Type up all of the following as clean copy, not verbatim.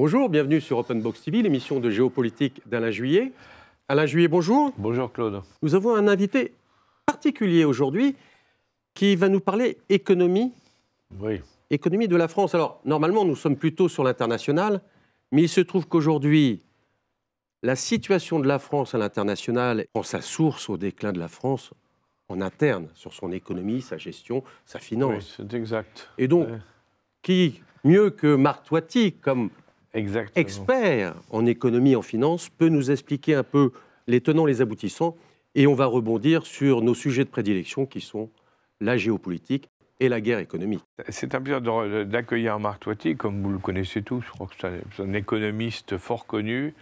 Bonjour, bienvenue sur Open Box TV, l'émission de géopolitique d'Alain Juillet. Alain Juillet, bonjour. Bonjour Claude. Nous avons un invité particulier aujourd'hui qui va nous parler économie. Oui. Économie de la France. Alors, normalement, nous sommes plutôt sur l'international, mais il se trouve qu'aujourd'hui, la situation de la France à l'international prend sa source au déclin de la France en interne, sur son économie, sa gestion, sa finance. Oui, c'est exact. Et donc, qui, mieux que Marc Toiti, comme Exactement. expert en économie et en finance, peut nous expliquer un peu les tenants, les aboutissants, et on va rebondir sur nos sujets de prédilection qui sont la géopolitique et la guerre économique. C'est un plaisir d'accueillir Marc Toiti, comme vous le connaissez tous, je crois que c'est un économiste fort connu,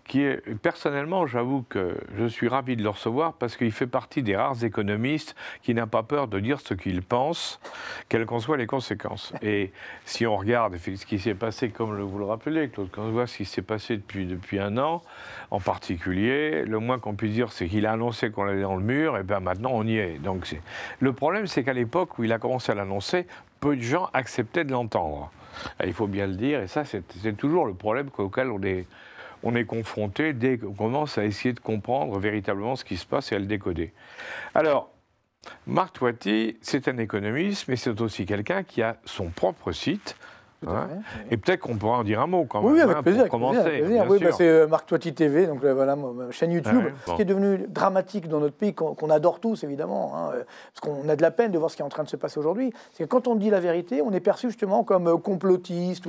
qui est, personnellement, j'avoue que je suis ravi de le recevoir parce qu'il fait partie des rares économistes qui n'a pas peur de dire ce qu'il pense, quelles qu'en soient les conséquences. Et si on regarde ce qui s'est passé, comme vous le rappelez, Claude, quand on voit ce qui s'est passé depuis un an, en particulier, le moins qu'on puisse dire, c'est qu'il a annoncé qu'on allait dans le mur, et bien maintenant on y est. Donc le problème, c'est qu'à l'époque où il a commencé à l'annoncer, peu de gens acceptaient de l'entendre. Il faut bien le dire, et ça, c'est toujours le problème auquel on est confronté dès qu'on commence à essayer de comprendre véritablement ce qui se passe et à le décoder. Alors, Marc Toiti, c'est un économiste, mais c'est aussi quelqu'un qui a son propre site. Hein, et peut-être qu'on pourra en dire un mot quand même. Oui, avec plaisir. Pour commencer. Oui, c'est Marc Toiti TV, donc voilà, ma chaîne YouTube, ce qui est devenu dramatique dans notre pays, qu'on adore tous évidemment, hein, parce qu'on a de la peine de voir ce qui est en train de se passer aujourd'hui. C'est que quand on dit la vérité, on est perçu justement comme complotiste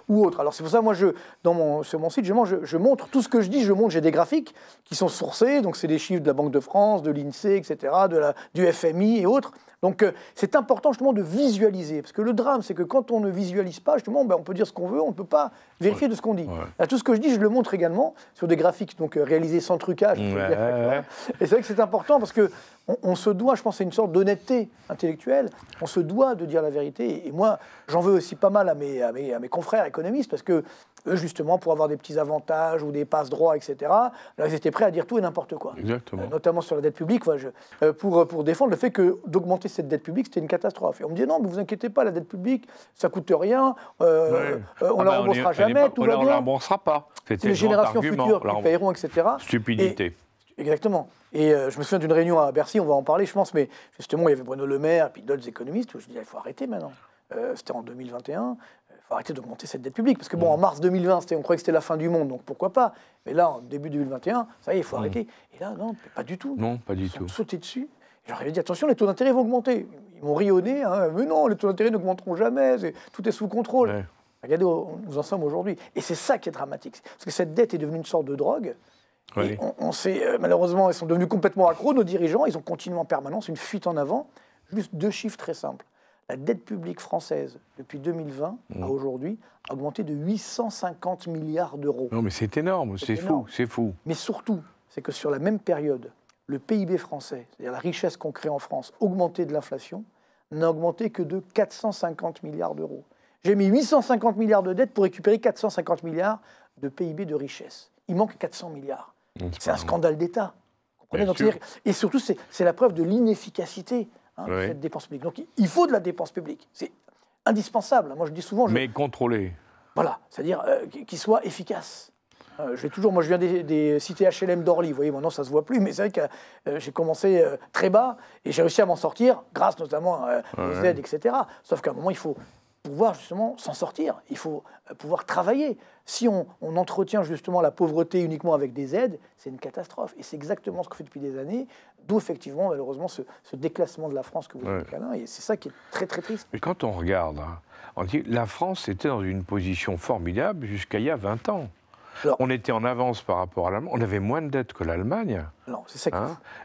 ou autre. Alors c'est pour ça, moi, sur mon site, je montre tout ce que je dis. J'ai des graphiques qui sont sourcés, donc c'est des chiffres de la Banque de France, de l'INSEE, etc., du FMI et autres. Donc c'est important justement de visualiser, parce que le drame, c'est que quand on ne visualise pas, justement, on peut dire ce qu'on veut, on ne peut pas vérifier de ce qu'on dit. Là, tout ce que je dis, je le montre également sur des graphiques donc, réalisés sans trucage. Et c'est vrai que c'est important, parce que on se doit, je pense, c'est une sorte d'honnêteté intellectuelle, on se doit de dire la vérité. Et moi, j'en veux aussi pas mal à mes confrères économistes, parce que eux, justement, pour avoir des petits avantages ou des passe-droits, etc., là, ils étaient prêts à dire tout et n'importe quoi. Notamment sur la dette publique, pour défendre le fait que d'augmenter cette dette publique, c'était une catastrophe. Et on me dit non, mais vous inquiétez pas, la dette publique, ça coûte rien, on la remboursera jamais, tout va bien. On ne la remboursera pas. C'est les générations futures qui paieront, etc. Stupidité. Exactement. Et je me souviens d'une réunion à Bercy, on va en parler, je pense, mais justement, il y avait Bruno Le Maire, puis d'autres économistes, où je disais, il faut arrêter maintenant. C'était en 2021, il faut arrêter d'augmenter cette dette publique. Parce que bon, en mars 2020, on croyait que c'était la fin du monde, donc pourquoi pas. Mais là, en début 2021, ça y est, il faut arrêter. Et là, non, pas du tout. Non, pas du tout. Ils sont sautés dessus. Et j'aurais dit, attention, les taux d'intérêt vont augmenter. Ils m'ont ri au nez, hein, mais non, les taux d'intérêt n'augmenteront jamais, tout est sous contrôle. Ouais. Regardez où nous en sommes aujourd'hui. Et c'est ça qui est dramatique. Parce que cette dette est devenue une sorte de drogue. Oui. Et on sait, malheureusement, ils sont devenus complètement accros, nos dirigeants, ils ont continué en permanence, une fuite en avant. Juste deux chiffres très simples. La dette publique française, depuis 2020 à aujourd'hui, a augmenté de 850 milliards d'euros. Non, mais c'est énorme, c'est fou, c'est fou. Mais surtout, c'est que sur la même période, le PIB français, c'est-à-dire la richesse qu'on crée en France, augmentée de l'inflation, n'a augmenté que de 450 milliards d'euros. J'ai mis 850 milliards de dettes pour récupérer 450 milliards de PIB de richesse. Il manque 400 milliards. C'est un scandale d'État. Et surtout, c'est la preuve de l'inefficacité de cette dépense publique. Donc, il faut de la dépense publique. C'est indispensable. Moi, je dis souvent... Mais contrôlé. Voilà, c'est-à-dire qu'il soit efficace. Moi, je viens des cités HLM d'Orly. Vous voyez, maintenant, ça ne se voit plus. Mais c'est vrai que j'ai commencé très bas et j'ai réussi à m'en sortir grâce notamment aux aides, etc. Sauf qu'à un moment, il faut pouvoir justement s'en sortir. Il faut pouvoir travailler. Si on entretient justement la pauvreté uniquement avec des aides, c'est une catastrophe. Et c'est exactement ce qu'on fait depuis des années, d'où effectivement, malheureusement, ce déclassement de la France que vous dites, Alain. Et c'est ça qui est très, très triste. Mais quand on regarde, on dit la France était dans une position formidable jusqu'à il y a 20 ans. Alors, on était en avance par rapport à l'Allemagne. On avait moins de dettes que l'Allemagne. Non, c'est ça qui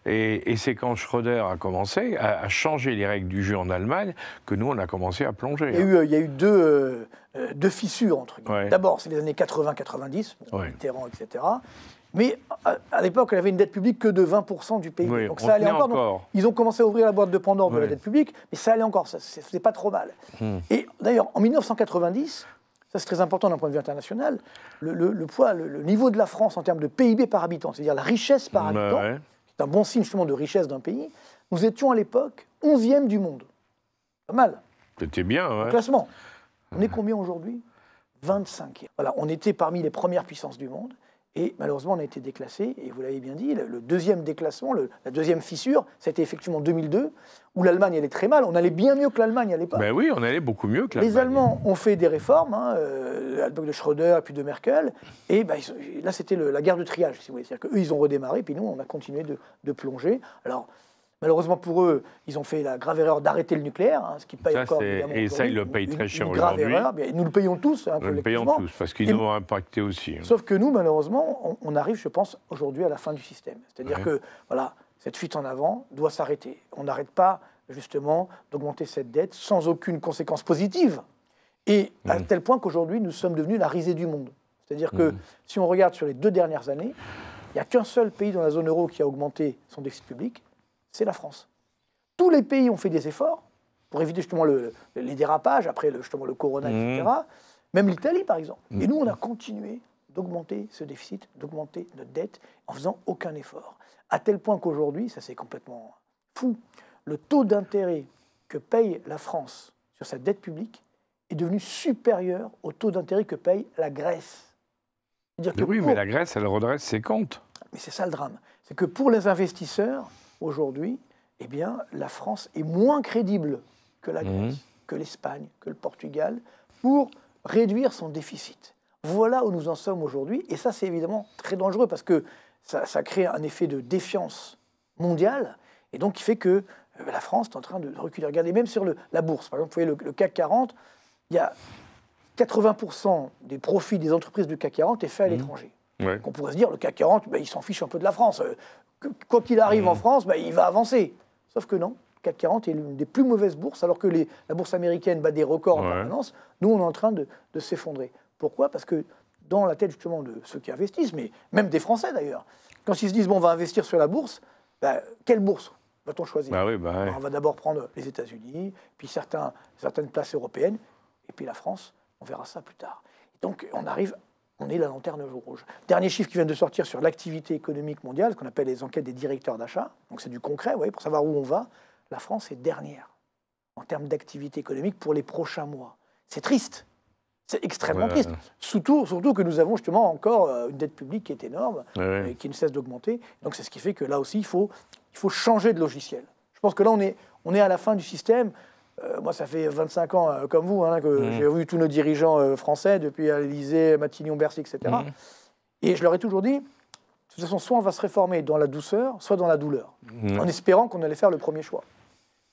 et c'est quand Schröder a commencé à changer les règles du jeu en Allemagne que nous, on a commencé à plonger. Il y a eu deux fissures, entre guillemets. D'abord, c'est les années 80-90, Mitterrand, etc. Mais à l'époque, elle avait une dette publique que de 20% du PIB. Oui, donc ça allait encore. Donc, ils ont commencé à ouvrir la boîte de Pandore de la dette publique, mais ça allait encore. Ça ne faisait pas trop mal. Et d'ailleurs, en 1990... Ça, c'est très important d'un point de vue international. Le poids, le niveau de la France en termes de PIB par habitant, c'est-à-dire la richesse par habitant, c'est un bon signe justement de richesse d'un pays, nous étions à l'époque 11e du monde. Pas mal. C'était bien, Au classement. On est combien aujourd'hui? 25e. Voilà, on était parmi les premières puissances du monde. Et malheureusement, on a été déclassé. Et vous l'avez bien dit, le deuxième déclassement, la deuxième fissure, ça a été effectivement en 2002, où l'Allemagne allait très mal. On allait bien mieux que l'Allemagne à l'époque. Ben oui, on allait beaucoup mieux que l'Allemagne. Les Allemands ont fait des réformes, à l'époque de Schröder, puis de Merkel. Et là, c'était la guerre de triage, si vous voulez. C'est-à-dire qu'eux, ils ont redémarré, puis nous, on a continué de plonger. Alors, malheureusement pour eux, ils ont fait la grave erreur d'arrêter le nucléaire, ce qui paye encore évidemment. Et ça, ils le payent très cher aujourd'hui. Une grave erreur. Bien, nous le payons tous, nous le payons tous, parce qu'ils nous ont impacté aussi. Sauf que nous, malheureusement, on arrive, je pense, aujourd'hui à la fin du système. C'est-à-dire que voilà, cette fuite en avant doit s'arrêter. On n'arrête pas, justement, d'augmenter cette dette sans aucune conséquence positive. Et à tel point qu'aujourd'hui, nous sommes devenus la risée du monde. C'est-à-dire que si on regarde sur les 2 dernières années, il n'y a qu'un seul pays dans la zone euro qui a augmenté son déficit public, c'est la France. Tous les pays ont fait des efforts pour éviter justement les dérapages, après justement le corona, etc. Même l'Italie, par exemple. Et nous, on a continué d'augmenter ce déficit, d'augmenter notre dette, en faisant aucun effort. À tel point qu'aujourd'hui, ça c'est complètement fou, le taux d'intérêt que paye la France sur sa dette publique est devenu supérieur au taux d'intérêt que paye la Grèce. Mais la Grèce, elle redresse ses comptes. Mais c'est ça le drame. C'est que pour les investisseurs, aujourd'hui, eh bien, la France est moins crédible que la Grèce, que l'Espagne, que le Portugal, pour réduire son déficit. Voilà où nous en sommes aujourd'hui. Et ça, c'est évidemment très dangereux parce que ça crée un effet de défiance mondiale. Et donc, qui fait que la France est en train de reculer. Regardez, même sur la bourse, par exemple, vous voyez le CAC 40, il y a 80% des profits des entreprises du CAC 40 est fait à l'étranger. Ouais. Donc on pourrait se dire, le CAC 40, il s'en fiche un peu de la France. Quoi qu'il arrive en France, il va avancer. Sauf que non, le CAC 40 est l'une des plus mauvaises bourses, alors que la bourse américaine bat des records en permanence. Nous, on est en train de s'effondrer. Pourquoi ? Parce que dans la tête justement de ceux qui investissent, mais même des Français d'ailleurs, quand ils se disent, on va investir sur la bourse, quelle bourse va-t-on choisir ? On va d'abord prendre les États-Unis, puis certaines places européennes, et puis la France, on verra ça plus tard. Et donc on est la lanterne rouge. Dernier chiffre qui vient de sortir sur l'activité économique mondiale, ce qu'on appelle les enquêtes des directeurs d'achat, donc c'est du concret, vous voyez, pour savoir où on va. La France est dernière en termes d'activité économique pour les prochains mois. C'est triste, c'est extrêmement triste. Surtout que nous avons justement encore une dette publique qui est énorme et qui ne cesse d'augmenter. Donc c'est ce qui fait que là aussi, il faut changer de logiciel. Je pense que là, on est à la fin du système. Moi, ça fait 25 ans, comme vous, que j'ai vu tous nos dirigeants français, depuis l'Élysée, Matignon, Bercy, etc. Et je leur ai toujours dit, de toute façon, soit on va se réformer dans la douceur, soit dans la douleur, en espérant qu'on allait faire le premier choix.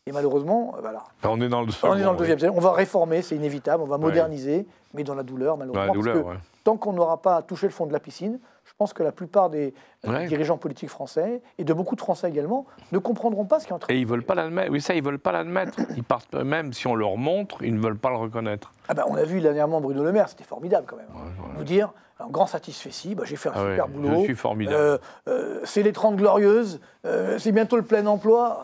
Et malheureusement, voilà. On est dans le second. On est dans le deuxième. On va réformer, c'est inévitable, on va moderniser, mais dans la douleur, malheureusement. Dans la douleur, parce que tant qu'on n'aura pas touché le fond de la piscine, je pense que la plupart des dirigeants politiques français, et de beaucoup de Français également, ne comprendront pas ce qui est en train de se passer. Et ils ne veulent pas l'admettre. Oui, ça, ils ne veulent pas l'admettre. Ils partent, même si on leur montre, ils ne veulent pas le reconnaître. On a vu dernièrement Bruno Le Maire, c'était formidable quand même. Nous dire, un grand satisfait, j'ai fait un super boulot. Je suis formidable. C'est les 30 glorieuses, c'est bientôt le plein emploi.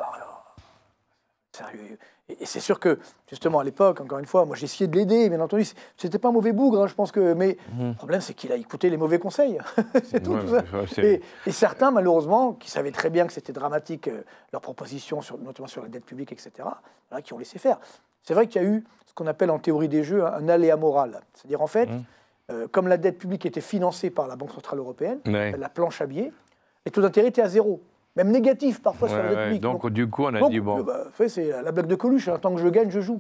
Sérieux. Et c'est sûr que, justement, à l'époque, encore une fois, moi j'ai essayé de l'aider, bien entendu. C'était pas un mauvais bougre, je pense que. Mais le problème, c'est qu'il a écouté les mauvais conseils. C'est tout, tout ça. Et certains, malheureusement, qui savaient très bien que c'était dramatique, leurs propositions, notamment sur la dette publique, etc., qui ont laissé faire. C'est vrai qu'il y a eu ce qu'on appelle en théorie des jeux un aléa moral. C'est-à-dire, en fait, comme la dette publique était financée par la Banque Centrale Européenne, la planche à billets, les taux d'intérêt étaient à zéro. Même négatif parfois sur la dette publique. Donc du coup, on a dit bon. C'est la blague de Coluche, tant que je gagne, je joue.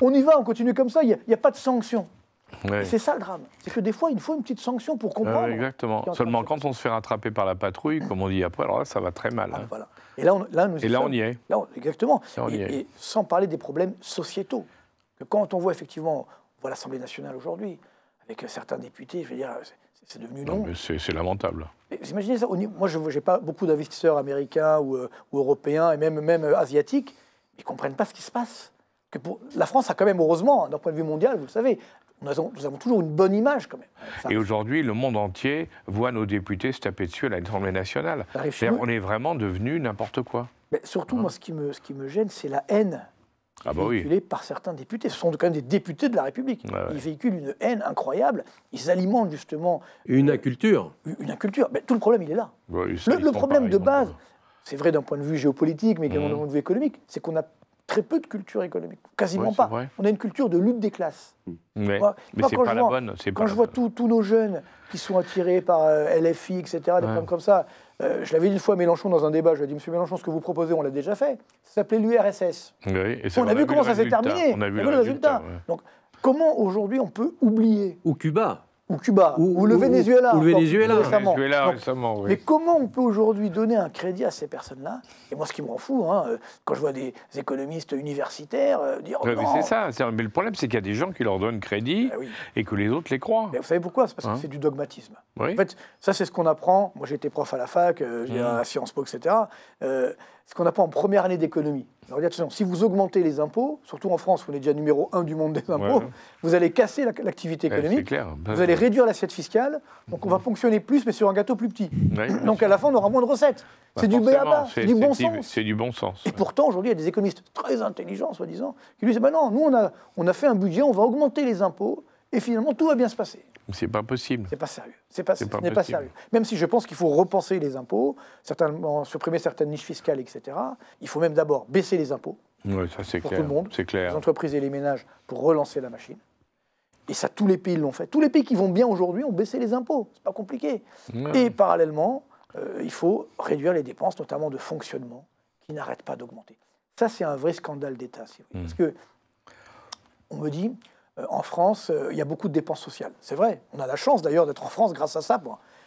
On y va, on continue comme ça, il n'y a pas de sanction. Et c'est ça le drame. C'est que des fois, il faut une petite sanction pour comprendre. Exactement. Seulement quand on se fait rattraper par la patrouille, comme on dit après, alors là, ça va très mal. Voilà. Et là, on y est. Exactement. Et sans parler des problèmes sociétaux. Que quand on voit effectivement, l'Assemblée nationale aujourd'hui, avec certains députés, je veux dire, c'est devenu long. C'est lamentable. Vous imaginez ça ? Moi, je n'ai pas beaucoup d'investisseurs américains ou européens, et même asiatiques, ils ne comprennent pas ce qui se passe. La France a quand même, heureusement, d'un point de vue mondial, vous le savez, nous avons toujours une bonne image quand même. Et aujourd'hui, le monde entier voit nos députés se taper dessus à l'Assemblée nationale. On est vraiment devenu n'importe quoi. Mais surtout, moi, ce qui me gêne, c'est la haine véhiculée par certains députés. Ce sont quand même des députés de la République. Ils véhiculent une haine incroyable. Ils alimentent justement... Une inculture. Une inculture. Mais tout le problème, il est là. Le problème de base, c'est vrai d'un point de vue géopolitique, mais également d'un point de vue économique, c'est qu'on a très peu de culture économique, quasiment Ouais, pas. vrai. On a une culture de lutte des classes. Mais c'est Quand pas la bonne. Quand je vois tous nos jeunes qui sont attirés par LFI, etc., des problèmes comme ça, je l'avais dit une fois à Mélenchon dans un débat, je lui ai dit, Monsieur Mélenchon, ce que vous proposez, on l'a déjà fait. Ça s'appelait l'URSS. Oui, et on a vu comment ça s'est terminé. On a vu le résultat. Ouais. Donc, comment aujourd'hui on peut oublier Ou Cuba. Ou Cuba, ou le Venezuela. Ou le Venezuela. Récemment, oui. Mais comment on peut aujourd'hui donner un crédit à ces personnes-là? Et moi, ce qui me rend fou, quand je vois des économistes universitaires dire mais non. c'est ça. Mais le problème, c'est qu'il y a des gens qui leur donnent crédit et que les autres les croient. Mais vous savez pourquoi? C'est parce que c'est du dogmatisme. Oui. En fait, ça, c'est ce qu'on apprend. Moi, j'ai été prof à la fac, à Sciences Po, etc. Ce qu'on apprend en première année d'économie. Alors, attention, si vous augmentez les impôts, surtout en France, où on est déjà numéro 1 du monde des impôts, vous allez casser l'activité économique. C'est clair. Vous allez réduire l'assiette fiscale, donc on va fonctionner plus, mais sur un gâteau plus petit. Donc à la fin, on aura moins de recettes. C'est du b.a.-ba, c'est du bon sens. C'est du bon sens. Et pourtant, aujourd'hui, il y a des économistes très intelligents, soi-disant, qui lui disent, non, nous, on a fait un budget, on va augmenter les impôts, et finalement, tout va bien se passer. C'est pas possible. C'est pas sérieux. Ce n'est pas sérieux. Même si je pense qu'il faut repenser les impôts, certainement supprimer certaines niches fiscales, etc. Il faut même d'abord baisser les impôts. Oui, ça c'est pour clair. Tout le monde, c'est clair. Les entreprises et les ménages, pour relancer la machine. Et ça, tous les pays l'ont fait. Tous les pays qui vont bien aujourd'hui ont baissé les impôts. C'est pas compliqué. Et parallèlement, il faut réduire les dépenses, notamment de fonctionnement, qui n'arrêtent pas d'augmenter. Ça, c'est un vrai scandale d'État. Parce que on me dit, en France, il y a beaucoup de dépenses sociales. C'est vrai. On a la chance d'ailleurs d'être en France grâce à ça.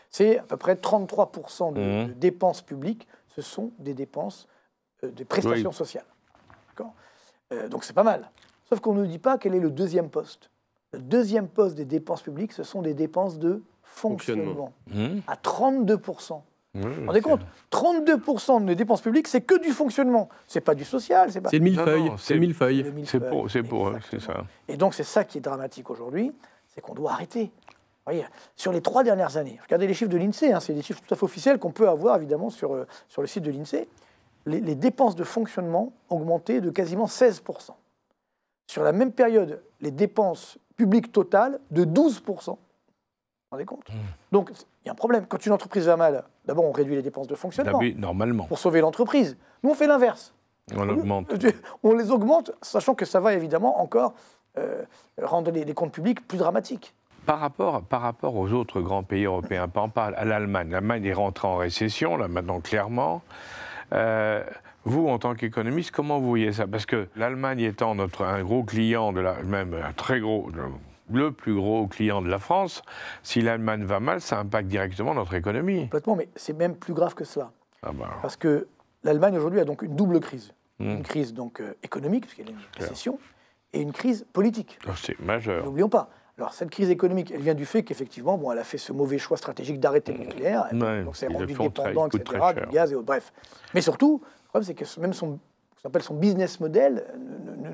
C'est à peu près 33% de dépenses publiques. Ce sont des dépenses de prestations sociales. Donc c'est pas mal. Sauf qu'on ne dit pas quel est le deuxième poste. Le deuxième poste des dépenses publiques, ce sont des dépenses de fonctionnement. À 32%. Vous vous rendez compte? 32% des dépenses publiques, c'est que du fonctionnement. C'est pas du social. C'est le millefeuille. C'est le millefeuille. C'est pour eux, c'est ça. Et donc c'est ça qui est dramatique aujourd'hui, c'est qu'on doit arrêter. Vous voyez, sur les 3 dernières années, regardez les chiffres de l'INSEE, c'est des chiffres tout à fait officiels qu'on peut avoir évidemment sur le site de l'INSEE. Les dépenses de fonctionnement ont augmenté de quasiment 16%. Sur la même période, les dépenses publiques totales de 12%. Vous vous rendez compte? Donc, il y a un problème. Quand une entreprise va mal, d'abord, on réduit les dépenses de fonctionnement. Normalement. Pour sauver l'entreprise. Nous, on fait l'inverse. On augmente. On les augmente, sachant que ça va évidemment encore rendre les comptes publics plus dramatiques. Par rapport aux autres grands pays européens, par exemple à l'Allemagne. L'Allemagne est rentrée en récession, là maintenant clairement. Vous, en tant qu'économiste, comment vous voyez ça? Parce que l'Allemagne étant un gros client, même un très gros, le plus gros client de la France, si l'Allemagne va mal, ça impacte directement notre économie. Complètement, mais c'est même plus grave que cela. Parce que l'Allemagne aujourd'hui a donc une double crise. Une crise donc économique, parce qu'elle est une récession, et une crise politique. C'est majeur. N'oublions pas. Alors, cette crise économique, elle vient du fait qu'effectivement, elle a fait ce mauvais choix stratégique d'arrêter le nucléaire, donc c'est rendu dépendant, etc., du gaz, et autres, bref. Mais surtout, le problème, c'est que même son business model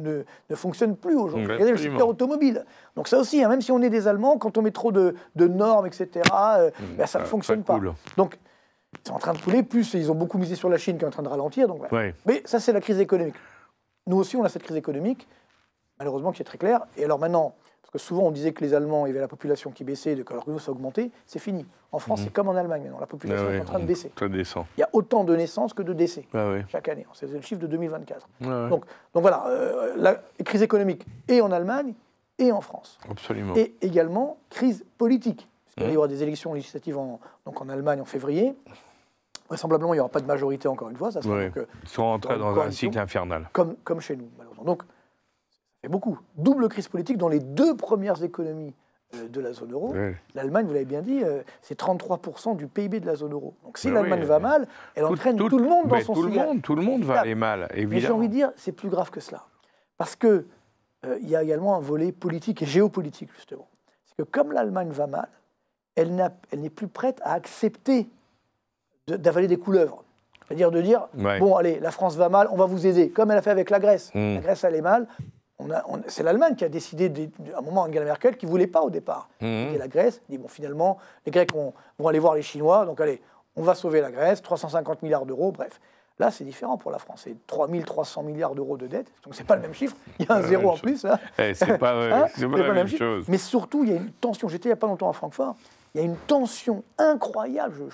ne fonctionne plus aujourd'hui. Regardez le secteur automobile. Donc ça aussi, même si on est des Allemands, quand on met trop de normes, etc., ça ne fonctionne pas. Donc, c'est en train de couler, plus ils ont beaucoup misé sur la Chine qui est en train de ralentir. Donc, mais ça, c'est la crise économique. Nous aussi, on a cette crise économique, malheureusement, qui est très claire. Et alors maintenant... Parce que souvent, on disait que les Allemands, il y avait la population qui baissait, alors que nous, ça augmentait. C'est fini. En France, c'est comme en Allemagne maintenant. La population est en train de baisser. Ça descend. Il y a autant de naissances que de décès chaque année. C'est le chiffre de 2024. Donc voilà, la crise économique et en Allemagne et en France. Absolument. Et également, crise politique. Parce qu'il y aura des élections législatives en Allemagne en février. Vraisemblablement, il n'y aura pas de majorité encore une fois. Ça sera donc, ils sont rentrés dans un cycle infernal. Comme chez nous, malheureusement. Donc, beaucoup. Double crise politique dans les 2 premières économies de la zone euro. L'Allemagne, vous l'avez bien dit, c'est 33% du PIB de la zone euro. Donc si l'Allemagne va mal, elle entraîne tout le monde dans son sillage. Tout le monde va aller mal, évidemment. Mais j'ai envie de dire, c'est plus grave que cela. Parce qu'il y a également un volet politique et géopolitique, justement. C'est que comme l'Allemagne va mal, elle n'est plus prête à accepter d'avaler des couleuvres. C'est-à-dire de dire, bon, allez, la France va mal, on va vous aider, comme elle a fait avec la Grèce. La Grèce allait mal. C'est l'Allemagne qui a décidé, à un moment, Angela Merkel, qui ne voulait pas au départ. Et la Grèce dit, bon, finalement, les Grecs vont aller voir les Chinois, donc allez, on va sauver la Grèce, 350 milliards d'euros, bref. Là, c'est différent pour la France, c'est 3300 milliards d'euros de dette, donc c'est pas le même chiffre, il y a un zéro en plus, là. C'est pas la même chose. Mais surtout, il y a une tension, j'étais il n'y a pas longtemps à Francfort, il y a une tension incroyable,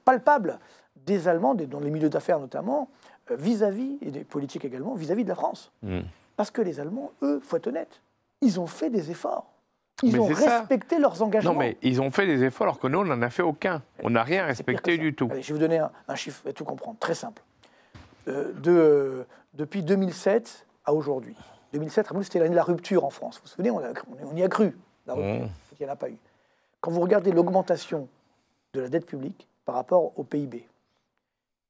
palpable, des Allemands, dans les milieux d'affaires notamment, vis-à-vis, et des politiques également, vis-à-vis de la France. Parce que les Allemands, eux, il faut être honnête, ils ont fait des efforts. Ils ont respecté leurs engagements. Non, mais ils ont fait des efforts alors que nous, on n'en a fait aucun. On n'a rien respecté du tout. Allez, je vais vous donner un chiffre, et tout comprendre, très simple. Depuis 2007 à aujourd'hui. 2007, c'était l'année de la rupture en France. Vous vous souvenez, on y a cru, la rupture. Il n'y en a pas eu. Quand vous regardez l'augmentation de la dette publique par rapport au PIB,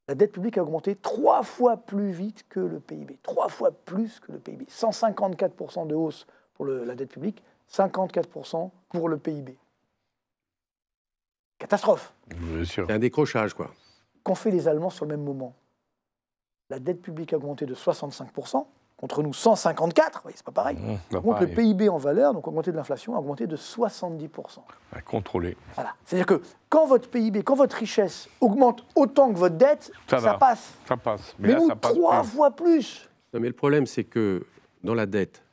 la dette publique a augmenté 3 fois plus vite que le PIB. 3 fois plus que le PIB. 154% de hausse pour la dette publique, 54% pour le PIB. Catastrophe. Bien sûr. C'est un décrochage, quoi. Qu'ont fait les Allemands sur le même moment? La dette publique a augmenté de 65%, contre nous 154%, c'est pas pareil. Par contre, le PIB en valeur, donc augmenté de l'inflation, a augmenté de 70%. À contrôler. Voilà. C'est-à-dire que quand votre PIB, quand votre richesse augmente autant que votre dette, ça passe. Ça passe. Mais là, nous, ça passe 3 fois plus. Non, mais le problème, c'est que dans la dette,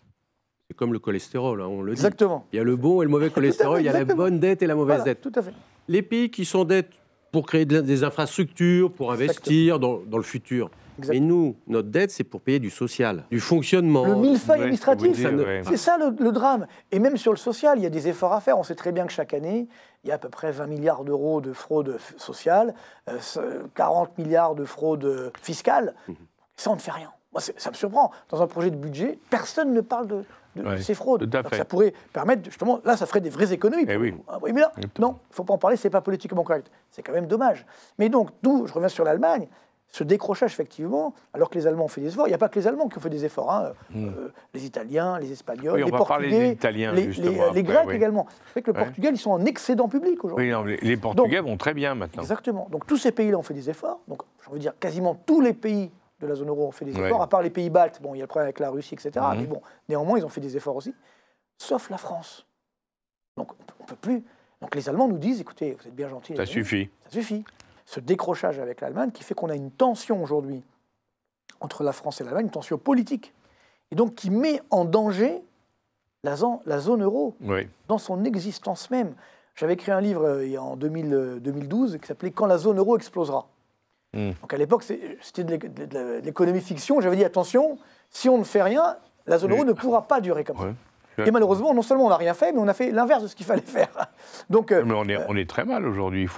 c'est comme le cholestérol, hein, on le dit. Exactement. Il y a le bon et le mauvais cholestérol, il y a la bonne dette et la mauvaise dette. Tout à fait. Les pays qui sont dettes pour créer des infrastructures, pour investir dans le futur. Mais nous, notre dette, c'est pour payer du social, du fonctionnement. Le millefeuille administratif, dire, c'est ça le drame. Et même sur le social, il y a des efforts à faire. On sait très bien que chaque année, il y a à peu près 20 milliards d'euros de fraude sociale, 40 milliards de fraude fiscale. Ça, on ne fait rien. Moi, ça me surprend. Dans un projet de budget, personne ne parle de ces fraudes. Donc, ça pourrait permettre, justement, là, ça ferait des vraies économies. Oui, mais là, non, il ne faut pas en parler, ce n'est pas politiquement correct. C'est quand même dommage. Mais donc, d'où, je reviens sur l'Allemagne, ce décrochage, effectivement, alors que les Allemands ont fait des efforts, il n'y a pas que les Allemands qui ont fait des efforts, hein. Les Italiens, les Espagnols, les Portugais, les Grecs également. C'est vrai que le Portugal, ils sont en excédent public aujourd'hui. Oui, les Portugais vont très bien maintenant. Exactement. Donc tous ces pays-là ont fait des efforts. Donc, j'ai envie de dire, quasiment tous les pays de la zone euro ont fait des efforts, à part les pays baltes. Bon, il y a le problème avec la Russie, etc. Mais bon, néanmoins, ils ont fait des efforts aussi. Sauf la France. Donc, on ne peut plus. Donc les Allemands nous disent, écoutez, vous êtes bien gentils. Ça suffit. Ça suffit. Ce décrochage avec l'Allemagne qui fait qu'on a une tension aujourd'hui entre la France et l'Allemagne, une tension politique, et donc qui met en danger la zone euro dans son existence même. J'avais écrit un livre en 2012 qui s'appelait « Quand la zone euro explosera ». Donc à l'époque, c'était de l'économie fiction. J'avais dit, attention, si on ne fait rien, la zone euro ne pourra pas durer comme ça. Et malheureusement, non seulement on n'a rien fait, mais on a fait l'inverse de ce qu'il fallait faire. Donc, mais on est très mal aujourd'hui, il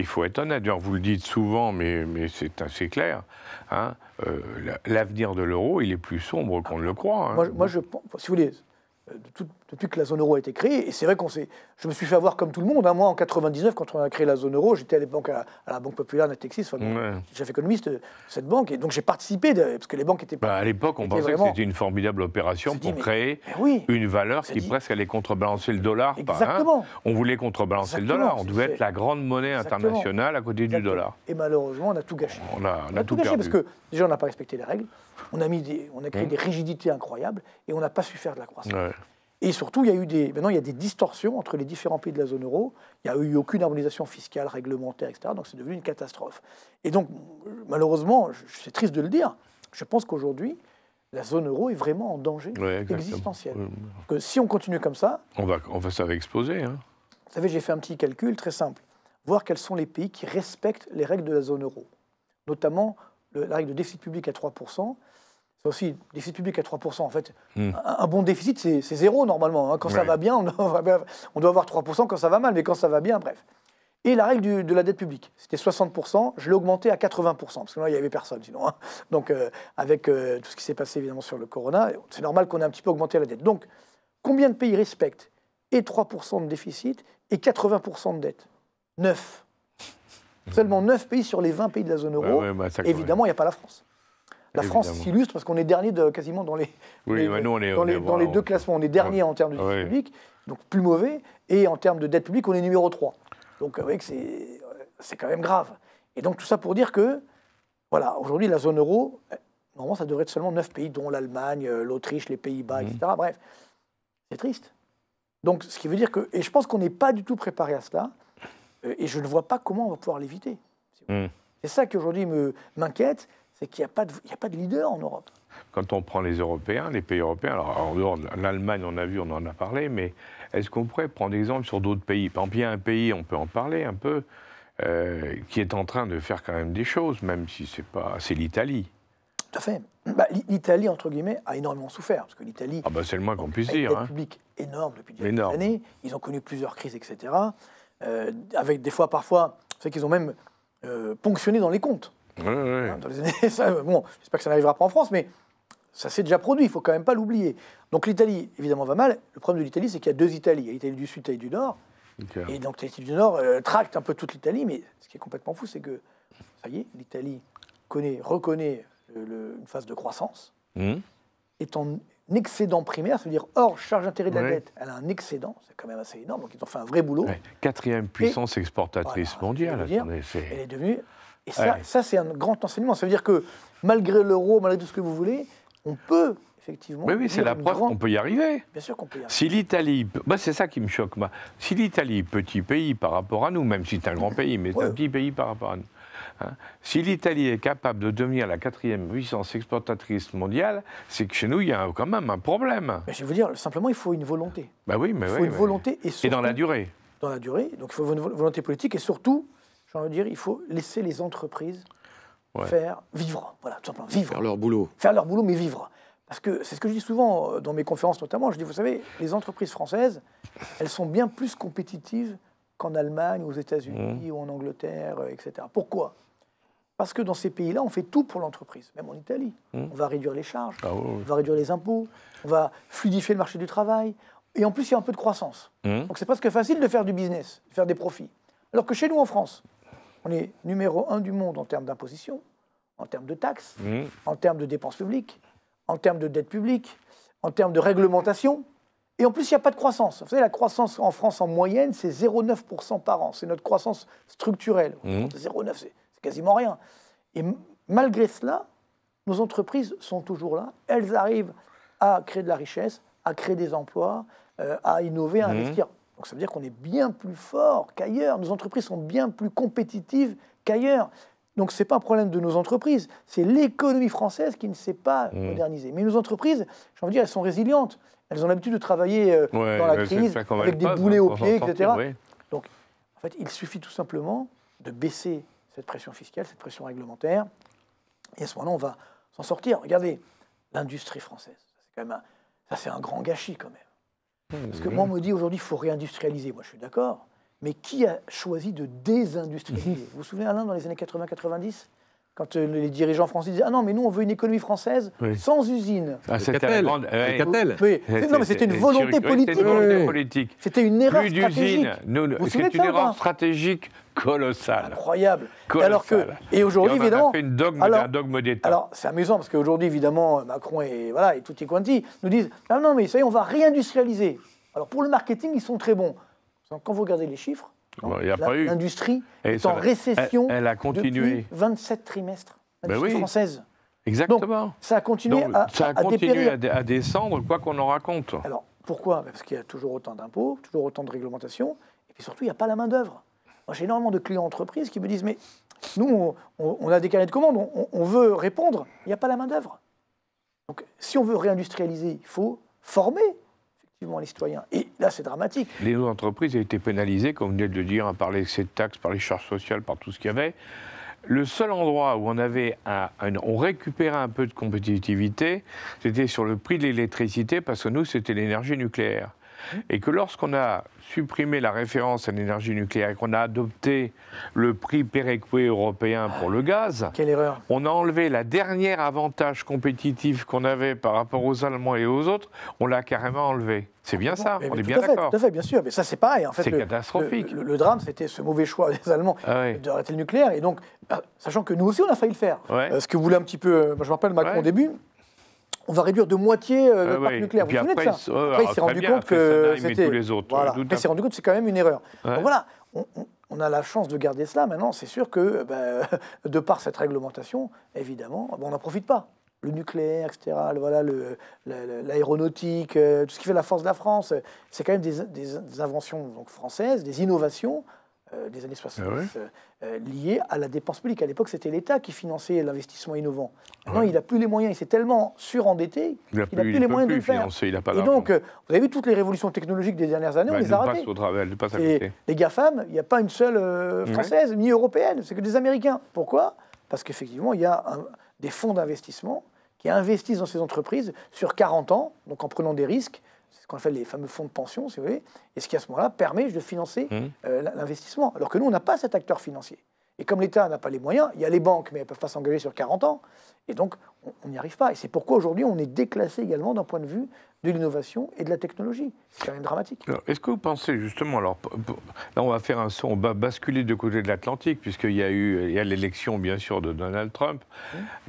faut être honnête. D'ailleurs, vous le dites souvent, mais c'est assez clair. Hein, l'avenir de l'euro, il est plus sombre qu'on ne le croit. Hein. Moi, je pense, si vous voulez, depuis que la zone euro a été créée, et c'est vrai je me suis fait avoir comme tout le monde. Hein, moi, en 99, quand on a créé la zone euro, j'étais à l'époque à la Banque Populaire Natixis, chef économiste de cette banque, et donc j'ai participé, parce que les banques étaient pas... à l'époque, on pensait que c'était une formidable opération pour créer une valeur qui presque allait contrebalancer le dollar. Exactement. On voulait contrebalancer le dollar, on devait être la grande monnaie internationale à côté du dollar. Et malheureusement, on a tout gâché. On a tout perdu. Parce que déjà, on n'a pas respecté les règles, on a créé des rigidités incroyables, et on n'a pas su faire de la croissance. Et surtout, maintenant, il y a des distorsions entre les différents pays de la zone euro. Il n'y a eu aucune harmonisation fiscale, réglementaire, etc. Donc, c'est devenu une catastrophe. Et donc, malheureusement, c'est triste de le dire, je pense qu'aujourd'hui, la zone euro est vraiment en danger existentiel. Que si on continue comme ça... ça va exploser. Hein. Vous savez, j'ai fait un petit calcul très simple. Voir quels sont les pays qui respectent les règles de la zone euro. Notamment, la règle de déficit public à 3%. C'est aussi, déficit public à 3%, en fait. Un bon déficit, c'est zéro, normalement. Hein. Quand ça va bien, on doit avoir 3%, quand ça va mal, mais quand ça va bien, bref. Et la règle de la dette publique, c'était 60%, je l'ai augmenté à 80%, parce que là, il n'y avait personne, sinon. Hein. Donc, avec tout ce qui s'est passé, évidemment, sur le corona, c'est normal qu'on ait un petit peu augmenté la dette. Donc, combien de pays respectent et 3% de déficit et 80% de dette? 9. Seulement 9 pays sur les 20 pays de la zone euro. Évidemment, il n'y a pas la France. La France s'illustre parce qu'on est dernier quasiment dans les deux classements. On est dernier en termes de déficit public, donc plus mauvais, et en termes de dette publique, on est numéro 3. Donc c'est quand même grave. Et donc tout ça pour dire que, voilà, aujourd'hui, la zone euro, normalement, ça devrait être seulement 9 pays, dont l'Allemagne, l'Autriche, les Pays-Bas, etc. Bref, c'est triste. Donc ce qui veut dire que, et je pense qu'on n'est pas du tout préparé à cela, et je ne vois pas comment on va pouvoir l'éviter. C'est ça qui aujourd'hui m'inquiète, c'est qu'il n'y a pas de leader en Europe. Quand on prend les Européens, les pays européens, alors en dehors de l'Allemagne, on a vu, on en a parlé, mais est-ce qu'on pourrait prendre exemple sur d'autres pays? Par exemple, il y a un pays, on peut en parler un peu, qui est en train de faire quand même des choses, même si c'est l'Italie. Tout à fait. L'Italie, entre guillemets, a énormément souffert, parce que l'Italie c'est le moins qu'on puisse a une dire. dette publique énorme depuis des années. Ils ont connu plusieurs crises, etc. Avec des fois, parfois, c'est qu'ils ont même ponctionné dans les comptes. Ouais. Dans les années, bon, j'espère que ça n'arrivera pas en France, mais ça s'est déjà produit, il ne faut quand même pas l'oublier. Donc l'Italie, évidemment, va mal. Le problème de l'Italie, c'est qu'il y a deux Italies. Il y a l'Italie du Sud et l'Italie du Nord. Okay. Et donc l'Italie du Nord tracte un peu toute l'Italie, mais ce qui est complètement fou, c'est que, ça y est, l'Italie reconnaît une phase de croissance, est en excédent primaire, ça veut dire hors charge d'intérêt de la dette, elle a un excédent, c'est quand même assez énorme, donc ils ont fait un vrai boulot. Quatrième puissance exportatrice mondiale. Elle est devenue... Et ça c'est un grand enseignement. Ça veut dire que malgré l'euro, malgré tout ce que vous voulez, on peut effectivement... Oui, c'est la preuve qu'on peut y arriver. Bien sûr qu'on peut y arriver. Si l'Italie... c'est ça qui me choque, moi. Si l'Italie, petit pays par rapport à nous, même si c'est un grand pays, mais c'est un petit pays par rapport à nous, si l'Italie est capable de devenir la quatrième puissance exportatrice mondiale, c'est que chez nous, il y a quand même un problème. Mais je vais vous dire, simplement, il faut une volonté. Il faut une volonté et surtout... Et dans la durée. Dans la durée. Donc il faut une volonté politique et surtout, j'ai envie de dire, il faut laisser les entreprises faire vivre. Voilà, tout simplement, vivre. Faire leur boulot. Faire leur boulot, mais vivre. Parce que c'est ce que je dis souvent dans mes conférences notamment. Je dis, vous savez, les entreprises françaises, elles sont bien plus compétitives qu'en Allemagne, aux États-Unis ou en Angleterre, etc. Pourquoi ? Parce que dans ces pays-là, on fait tout pour l'entreprise, même en Italie. On va réduire les charges, on va réduire les impôts, on va fluidifier le marché du travail. Et en plus, il y a un peu de croissance. Donc c'est presque facile de faire du business, de faire des profits. Alors que chez nous, en France, on est numéro 1 du monde en termes d'imposition, en termes de taxes, en termes de dépenses publiques, en termes de dette publique, en termes de réglementation. Et en plus, il n'y a pas de croissance. Vous savez, la croissance en France, en moyenne, c'est 0,9% par an. C'est notre croissance structurelle. 0,9%, c'est quasiment rien. Et malgré cela, nos entreprises sont toujours là. Elles arrivent à créer de la richesse, à créer des emplois, à innover, à investir. Donc ça veut dire qu'on est bien plus fort qu'ailleurs. Nos entreprises sont bien plus compétitives qu'ailleurs. Donc ce n'est pas un problème de nos entreprises, c'est l'économie française qui ne s'est pas modernisée. Mais nos entreprises, j'ai envie de dire, elles sont résilientes. Elles ont l'habitude de travailler dans la crise, avec des boulets aux pieds, etc. Donc en fait, il suffit tout simplement de baisser cette pression fiscale, cette pression réglementaire. Et à ce moment-là, on va s'en sortir. Regardez, l'industrie française, ça c'est un grand gâchis quand même. Parce que moi, on me dit aujourd'hui, il faut réindustrialiser. Moi, je suis d'accord. Mais qui a choisi de désindustrialiser ? Vous vous souvenez, Alain, dans les années 80-90 ? Quand les dirigeants français disaient « Ah non, mais nous, on veut une économie française sans usine. » C'était la grande... Non, mais c'était une volonté politique. C'était une erreur stratégique. C'est une erreur stratégique colossale. Incroyable. Et aujourd'hui, évidemment... On a fait un dogme d'État. Alors, c'est amusant, parce qu'aujourd'hui, évidemment, Macron et tutti quanti nous disent « Ah non, mais ça y est, on va réindustrialiser. » Alors, pour le marketing, ils sont très bons. Quand vous regardez les chiffres, l'industrie est en récession depuis 27 trimestres. L'industrie française. Exactement. Donc, ça a continué à descendre, quoi qu'on en raconte. Alors, pourquoi ? Parce qu'il y a toujours autant d'impôts, toujours autant de réglementations, et puis surtout, il n'y a pas la main-d'œuvre. Moi, j'ai énormément de clients entreprises qui me disent « Mais nous, on a des carnets de commandes, on veut répondre, il n'y a pas la main-d'œuvre. » Donc, si on veut réindustrialiser, il faut former les citoyens. Et là, c'est dramatique. Les entreprises ont été pénalisées, comme vous venez de le dire, par l'excès de taxes, par les charges sociales, par tout ce qu'il y avait. Le seul endroit où on récupérait un peu de compétitivité, c'était sur le prix de l'électricité, parce que nous, c'était l'énergie nucléaire. Et que lorsqu'on a supprimé la référence à l'énergie nucléaire et qu'on a adopté le prix péréqué européen pour le gaz, quelle erreur. On a enlevé la dernière avantage compétitif qu'on avait par rapport aux Allemands et aux autres, on l'a carrément enlevé. C'est bien ça, on est bien d'accord. Tout à fait, bien sûr. Mais ça, c'est pareil. En fait, c'est catastrophique. Le drame, c'était ce mauvais choix des Allemands d'arrêter le nucléaire. Et donc, sachant que nous aussi, on a failli le faire. Ce que voulait un petit peu, moi, je me rappelle Macron au début, on va réduire de moitié le parc nucléaire. Vous vous souvenez de ça ? Après, il s'est rendu compte que c'était... Voilà. Après, il s'est rendu compte que c'est quand même une erreur. Donc voilà, on a la chance de garder cela. Maintenant, c'est sûr que, de par cette réglementation, évidemment, on n'en profite pas. Le nucléaire, etc., l'aéronautique, tout ce qui fait la force de la France, c'est quand même des inventions donc, françaises, des innovations des années 70 liées à la dépense publique. À l'époque, c'était l'État qui finançait l'investissement innovant. Maintenant, il n'a plus les moyens, il s'est tellement surendetté qu'il n'a plus les moyens de le faire. Et donc, vous avez vu toutes les révolutions technologiques des dernières années, on les a ratées. Et les GAFAM, il n'y a pas une seule française, ni européenne, c'est que des Américains. Pourquoi ? Parce qu'effectivement, il y a des fonds d'investissement qui investissent dans ces entreprises sur 40 ans, donc en prenant des risques. C'est ce qu'on appelle les fameux fonds de pension, si vous voulez, et ce qui, à ce moment-là, permet de financer l'investissement. Alors que nous, on n'a pas cet acteur financier. Et comme l'État n'a pas les moyens, il y a les banques, mais elles ne peuvent pas s'engager sur 40 ans, et donc on n'y arrive pas. Et c'est pourquoi aujourd'hui, on est déclassé également d'un point de vue de l'innovation et de la technologie. C'est quand même dramatique. Est-ce que vous pensez justement, alors là on va faire un saut, on va basculer de côté de l'Atlantique, puisqu'il y a l'élection bien sûr de Donald Trump,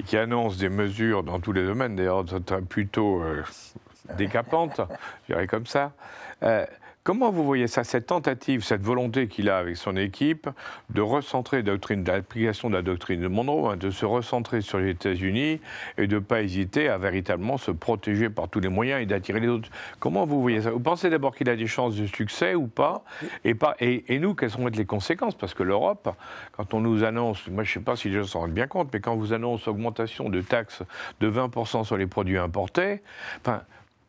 qui annonce des mesures dans tous les domaines, d'ailleurs plutôt décapantes, je dirais comme ça. Comment vous voyez ça, cette tentative, cette volonté qu'il a avec son équipe de recentrer l'application de la doctrine de Monroe, de se recentrer sur les États-Unis et de ne pas hésiter à véritablement se protéger par tous les moyens et d'attirer les autres? Comment vous voyez ça? Vous pensez d'abord qu'il a des chances de succès ou pas? Et nous, quelles vont être les conséquences? Parce que l'Europe, quand on nous annonce, moi je ne sais pas si les gens s'en rendent bien compte, mais quand on vous annonce augmentation de taxes de 20% sur les produits importés, enfin,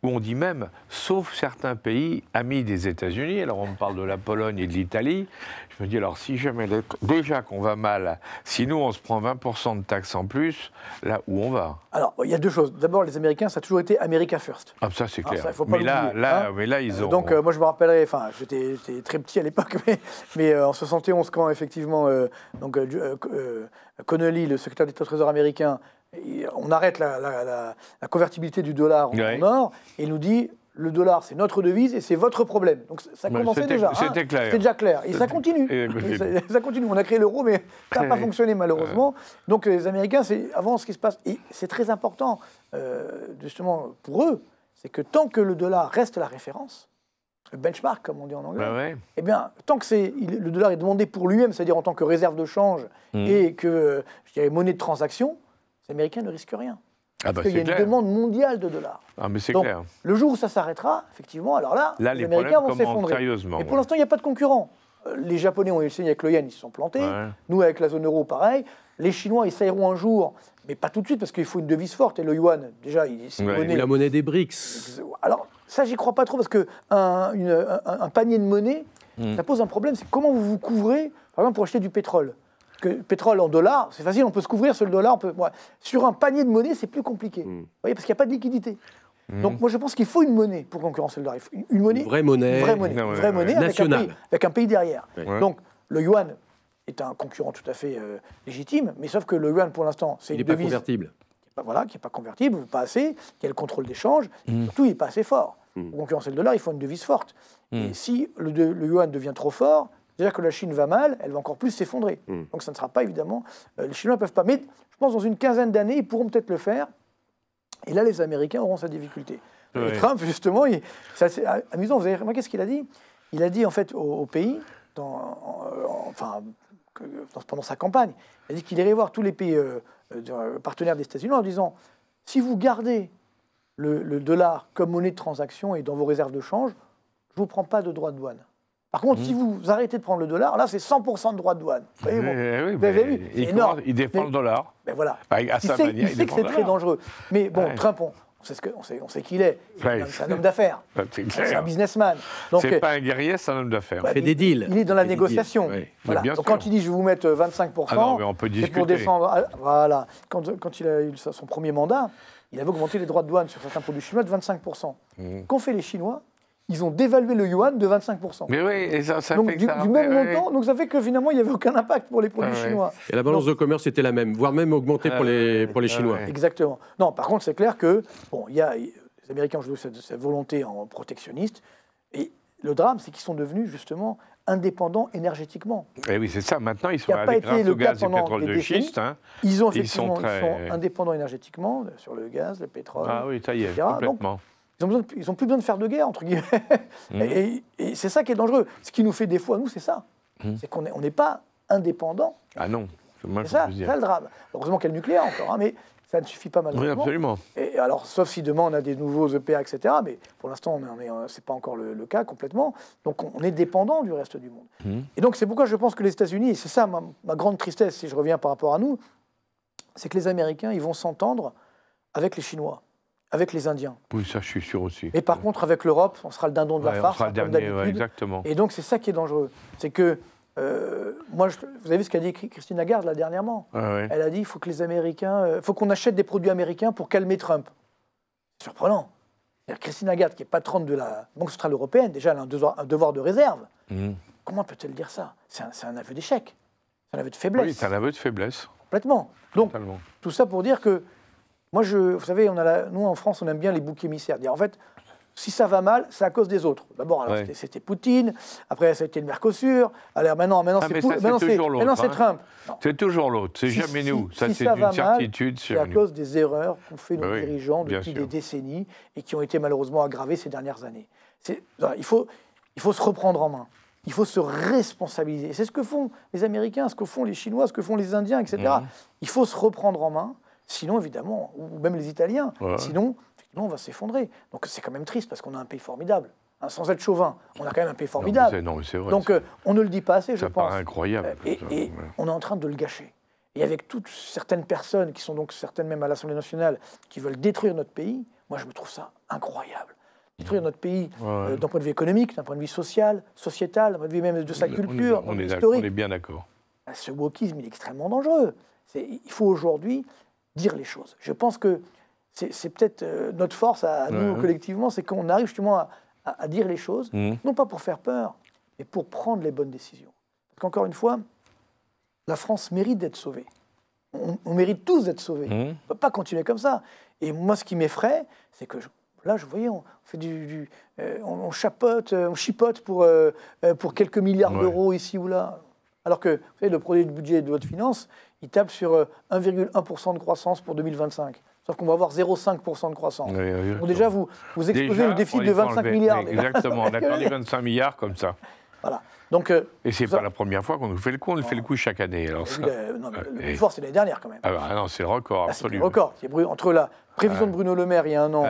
où on dit même, sauf certains pays amis des États-Unis, alors on me parle de la Pologne et de l'Italie, je me dis, alors si jamais, déjà qu'on va mal, si nous on se prend 20% de taxes en plus, là où on va? Alors, il y a deux choses. D'abord, les Américains, ça a toujours été America First. Ah, ça c'est clair. Ça, faut pas mais là, ils ont... Donc, moi je me rappellerai, enfin, j'étais très petit à l'époque, mais en 71, quand effectivement, Connolly, le secrétaire d'État au Trésor américain, on arrête la convertibilité du dollar en or, et il nous dit, le dollar, c'est notre devise et c'est votre problème. Donc ça commençait déjà. C'était clair. C'était déjà clair. Et ça continue. Ça continue. On a créé l'euro, mais ça n'a pas fonctionné malheureusement. Donc les Américains, c'est avant ce qui se passe. Et c'est très important, justement, pour eux, c'est que tant que le dollar reste la référence, le benchmark, comme on dit en anglais, eh bien, tant que le dollar est demandé pour lui-même, c'est-à-dire en tant que réserve de change et que, je dirais, monnaie de transaction, les Américains ne risquent rien. Parce qu'il y a une demande mondiale de dollars. Ah, mais c'est donc, clair. Le jour où ça s'arrêtera, effectivement, alors là les Américains vont s'effondrer. Et pour l'instant, il n'y a pas de concurrent. Les Japonais ont essayé avec le yen, ils se sont plantés. Nous, avec la zone euro, pareil. Les Chinois essayeront un jour, mais pas tout de suite, parce qu'il faut une devise forte. Et le yuan, déjà, c'est une monnaie... la monnaie des BRICS. Alors, ça, j'y crois pas trop, parce qu'un panier de monnaie, ça pose un problème. C'est comment vous vous couvrez, par exemple, pour acheter du pétrole. Que le pétrole en dollars, c'est facile, on peut se couvrir sur le dollar. Sur un panier de monnaie, c'est plus compliqué. Vous voyez, parce qu'il n'y a pas de liquidité. Donc moi, je pense qu'il faut une monnaie pour concurrencer le dollar. Une monnaie, vraie monnaie, nationale, avec un pays derrière. Ouais. Donc le yuan est un concurrent tout à fait légitime, mais sauf que le yuan, pour l'instant, c'est une devise... Il n'est pas convertible. Voilà, qui n'est pas convertible, pas assez, qui a le contrôle d'échange, surtout il n'est pas assez fort. Pour concurrencer le dollar, il faut une devise forte. Et si le yuan devient trop fort, déjà que la Chine va mal, elle va encore plus s'effondrer. Donc ça ne sera pas évidemment... les Chinois ne peuvent pas. Mais je pense dans une quinzaine d'années, ils pourront peut-être le faire. Et là, les Américains auront sa difficulté. Et Trump, justement, c'est assez amusant. Vous avez remarqué ce qu'il a dit? Il a dit, en fait, au pays, pendant sa campagne, il a dit qu'il irait voir tous les pays partenaires des États-Unis en disant, si vous gardez le dollar comme monnaie de transaction et dans vos réserves de change, je ne vous prends pas de droits de douane. Par contre, si vous arrêtez de prendre le dollar, là, c'est 100% de droits de douane. Vous voyez, vous avez vu, c'est énorme. Il défend le dollar. Mais voilà. À sa manière, il sait que c'est très dangereux. Mais bon, Trump, on sait qui il est. C'est un homme d'affaires. C'est un businessman. C'est pas un guerrier, c'est un homme d'affaires. Il fait des deals. Il est dans la négociation. Voilà. Donc quand il dit je vais vous mettre 25%, c'est pour descendre. Voilà. Quand il a eu son premier mandat, il avait augmenté les droits de douane sur certains produits chinois de 25%. Qu'ont fait les Chinois? Ils ont dévalué le yuan de 25%. Mais oui, et ça donc, fait du même montant, donc ça fait que finalement, il n'y avait aucun impact pour les produits chinois. Et la balance de commerce était la même, voire même augmentée pour les Chinois. Exactement. Non, par contre, c'est clair que, bon, les Américains ont joué cette volonté en protectionniste, et le drame, c'est qu'ils sont devenus, justement, indépendants énergétiquement. Et oui, c'est ça. Maintenant, ils sont allés grâce au gaz et pétrole de schiste. Ils sont indépendants énergétiquement, sur le gaz, le pétrole, ah oui, ça y est, complètement. Ils n'ont plus besoin de faire de guerre, entre guillemets. Et c'est ça qui est dangereux. Ce qui nous fait défaut à nous, c'est ça. C'est qu'on n'est pas indépendant. Ah non, c'est ça le drame. Heureusement qu'il y a le nucléaire encore, hein, mais ça ne suffit pas malheureusement. Oui, absolument. Et alors, sauf si demain on a des nouveaux EPA, etc. Mais pour l'instant, c'est pas encore le cas complètement. Donc on est dépendant du reste du monde. Et donc c'est pourquoi je pense que les États-Unis, et c'est ça ma grande tristesse, si je reviens par rapport à nous, c'est que les Américains, ils vont s'entendre avec les Chinois, avec les Indiens. Oui, ça, je suis sûr aussi. Et par contre, avec l'Europe, on sera le dindon de la farce, on sera le comme dernier, d'habitude. exactement. Et donc c'est ça qui est dangereux. C'est que vous avez vu ce qu'a dit Christine Lagarde là dernièrement. Elle a dit il faut que les Américains, faut qu'on achète des produits américains pour calmer Trump. C'est surprenant. Christine Lagarde, qui est patronne de la Banque centrale européenne, déjà elle a un devoir de réserve. Comment peut-elle dire ça? C'est un aveu d'échec, c'est un aveu de faiblesse. Oui, c'est un aveu de faiblesse. Complètement. Donc Totalement. tout ça pour dire que moi, vous savez, nous en France, on aime bien les boucs émissaires. Dire en fait, si ça va mal, c'est à cause des autres. D'abord, c'était Poutine, après ça a été le Mercosur, alors maintenant c'est Trump. C'est toujours l'autre, c'est jamais nous. Ça, c'est une certitude. C'est à cause des erreurs qu'ont fait nos dirigeants depuis des décennies et qui ont été malheureusement aggravées ces dernières années. Il faut se reprendre en main. Il faut se responsabiliser. C'est ce que font les Américains, ce que font les Chinois, ce que font les Indiens, etc. Il faut se reprendre en main, sinon, évidemment, ou même les Italiens, sinon, on va s'effondrer. Donc c'est quand même triste, parce qu'on a un pays formidable. Sans être chauvin, on a quand même un pays formidable. Non, mais c'est vrai. Donc on ne le dit pas assez, je pense. Ça paraît incroyable. Et on est en train de le gâcher. Et avec toutes certaines personnes, qui sont donc certaines même à l'Assemblée nationale, qui veulent détruire notre pays, moi je me trouve ça incroyable. Détruire notre pays d'un point de vue économique, d'un point de vue social, sociétal, d'un point de vue même de sa culture, historique. On est bien d'accord. Ce wokisme, il est extrêmement dangereux. Il faut aujourd'hui dire les choses. Je pense que c'est peut-être notre force à nous collectivement, c'est qu'on arrive justement à dire les choses, non pas pour faire peur, mais pour prendre les bonnes décisions. Parce qu'encore une fois, la France mérite d'être sauvée. On mérite tous d'être sauvés. On ne peut pas continuer comme ça. Et moi, ce qui m'effraie, c'est que là, je voyais, on fait on chipote pour quelques milliards d'euros ici ou là. Alors que, vous savez, le projet de budget de votre finance, il tape sur 1,1% de croissance pour 2025. Sauf qu'on va avoir 0,5% de croissance. Donc déjà, vous exposez le déficit de 25 milliards. Exactement, on a perdu 25 milliards comme ça. Voilà. Donc, et c'est pas la première fois qu'on nous fait le coup, on nous fait le coup chaque année. Alors ça... Non, mais le plus fort, c'est l'année dernière quand même. Non, c'est le record, absolument. C'est le record. Entre la prévision de Bruno Le Maire il y a un an